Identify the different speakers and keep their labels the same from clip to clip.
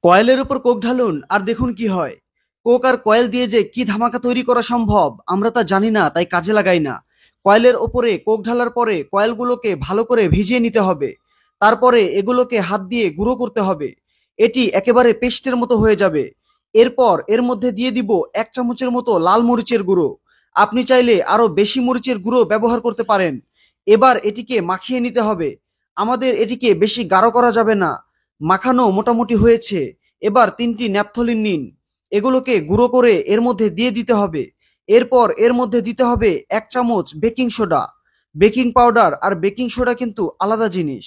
Speaker 1: কয়েলের উপর কোক ঢালুন আর দেখুন কি হয়। কোক আর কয়েল দিয়ে যে কি ধামাকা তৈরি করা সম্ভব আমরা তা জানি না, তাই কাজে লাগাই না। কয়েলের ওপরে কোক ঢালার পরে কয়েলগুলোকে ভালো করে ভিজিয়ে নিতে হবে। তারপরে এগুলোকে হাত দিয়ে গুঁড়ো করতে হবে। এটি একেবারে পেস্টের মতো হয়ে যাবে। এরপর এর মধ্যে দিয়ে দিব 1 চামচের মতো লাল মরিচের গুঁড়ো। আপনি চাইলে আরো বেশি মরিচের গুঁড়ো ব্যবহার করতে পারেন। এবার এটিকে মাখিয়ে নিতে হবে। আমাদের এটিকে বেশি গাঢ় করা যাবে না। মাখানো মোটামুটি হয়েছে। এবার 3টি ন্যাপথলিন নিন। এগুলোকে গুঁড়ো করে এর মধ্যে দিয়ে দিতে হবে। এরপর এর মধ্যে দিতে হবে 1 চামচ বেকিং সোডা। বেকিং পাউডার আর বেকিং সোডা কিন্তু আলাদা জিনিস।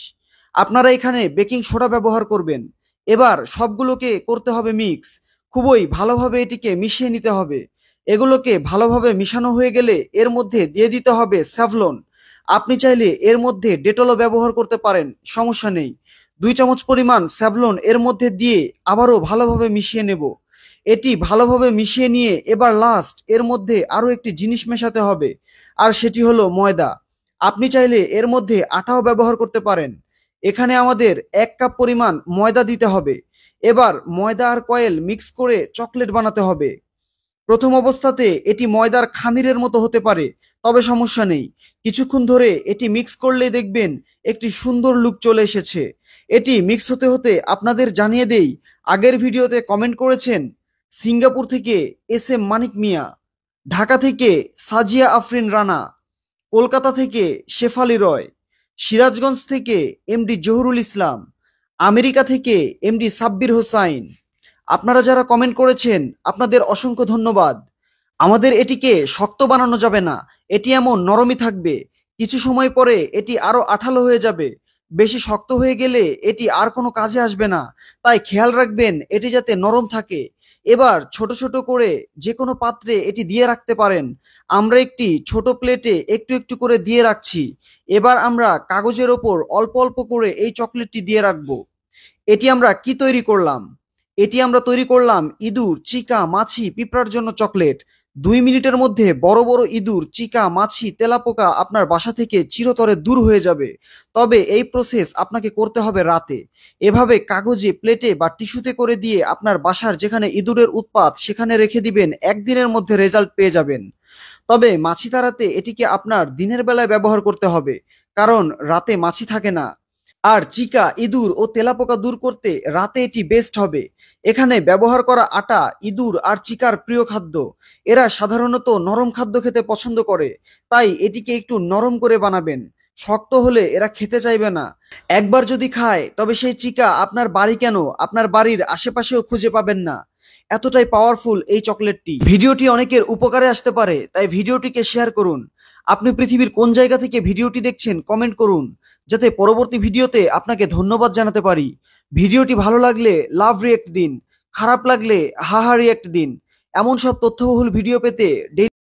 Speaker 1: আপনারা এখানে বেকিং সোডা ব্যবহার করবেন। এবার সবগুলোকে করতে হবে মিক্স। খুবই ভালোভাবে এটিকে মিশিয়ে নিতে হবে। এগুলোকে ভালোভাবে মিশানো হয়ে গেলে এর মধ্যে দিয়ে দিতে হবে স্যাভলন। আপনি চাইলে এর মধ্যে ডেটলও ব্যবহার করতে পারেন, সমস্যা নেই। 2 চামচ পরিমাণ স্যাভলন এর মধ্যে দিয়ে আবারও ভালোভাবে মিশিয়ে নেব। এটি ভালোভাবে মিশিয়ে নিয়ে এবার লাস্ট এর মধ্যে আরও একটি জিনিস মেশাতে হবে, আর সেটি হলো ময়দা। আপনি চাইলে এর মধ্যে আটাও ব্যবহার করতে পারেন। এখানে আমাদের 1 কাপ পরিমাণ ময়দা দিতে হবে। এবার ময়দা আর কয়েল মিক্স করে চকলেট বানাতে হবে। প্রথম অবস্থাতে এটি ময়দার খামিরের মতো হতে পারে, তবে সমস্যা নেই। কিছুক্ষণ ধরে এটি মিক্স করলেই দেখবেন একটি সুন্দর লুক চলে এসেছে। এটি মিক্স হতে হতে আপনাদের জানিয়ে দেই, আগের ভিডিওতে কমেন্ট করেছেন সিঙ্গাপুর থেকে SM মানিক মিয়া, ঢাকা থেকে সাজিয়া আফরিন রানা, কলকাতা থেকে শেফালি রয়, সিরাজগঞ্জ থেকে MD জহুরুল ইসলাম, আমেরিকা থেকে MD সাব্বির হোসাইন। আপনারা যারা কমেন্ট করেছেন আপনাদের অসংখ্য ধন্যবাদ। আমাদের এটিকে শক্ত বানানো যাবে না, এটি এমন নরমই থাকবে। কিছু সময় পরে এটি আরো আঠালো হয়ে যাবে। বেশি শক্ত হয়ে গেলে এটি আর কোনো কাজে আসবে না, তাই খেয়াল রাখবেন এটি যাতে নরম থাকে। এবার ছোট ছোট করে যে কোনো পাত্রে এটি দিয়ে রাখতে পারেন। আমরা একটি ছোট প্লেটে একটু একটু করে দিয়ে রাখছি। এবার আমরা কাগজের ওপর অল্প অল্প করে এই চকলেটটি দিয়ে রাখবো। এটি আমরা কি তৈরি করলাম? এটি আমরা তৈরি করলাম ইঁদুর, চিকা, মাছি, পিঁপড়ার জন্য চকলেট। 2 মিনিটের মধ্যে বড় বড় ইঁদুর, চিকা, মাছি, তেলাপোকা আপনার বাসা থেকে চিরতরে দূর হয়ে যাবে। তবে এই প্রসেস আপনাকে করতে হবে রাতে। এভাবে কাগজে, প্লেটে বা টিস্যুতে করে দিয়ে আপনার বাসার যেখানে ইঁদুরের উৎপাত সেখানে রেখে দিবেন, একদিনের মধ্যে রেজাল্ট পেয়ে যাবেন। তবে মাছি তাড়াতে এটিকে আপনার দিনের বেলায় ব্যবহার করতে হবে, কারণ রাতে মাছি থাকে না। আর চিকা, ইঁদুর ও তেলাপোকা দূর করতে রাতে এটি বেস্ট হবে। এখানে ব্যবহার করা আটা ইঁদুর আর চিকার প্রিয় খাদ্য। এরা সাধারণত নরম খাদ্য খেতে পছন্দ করে, তাই এটিকে একটু নরম করে বানাবেন। শক্ত হলে এরা খেতে চাইবে না। একবার যদি খায় তবে সেই চিকা আপনার বাড়ি কেন, আপনার বাড়ির আশেপাশেও খুঁজে পাবেন না। এতটাই পাওয়ারফুল এই চকলেটটি। ভিডিওটি অনেকের উপকারে আসতে পারে, তাই ভিডিওটিকে শেয়ার করুন। আপনি পৃথিবীর কোন জায়গা থেকে ভিডিওটি দেখছেন কমেন্ট করুন, যাতে পরবর্তী ভিডিওতে আপনাকে ধন্যবাদ জানাতে পারি। ভিডিওটি ভালো লাগলে লাভ রিয়েক্ট দিন, খারাপ লাগলে হাহা রিয়েক্ট দিন। এমন সব তথ্যবহুল ভিডিও পেতে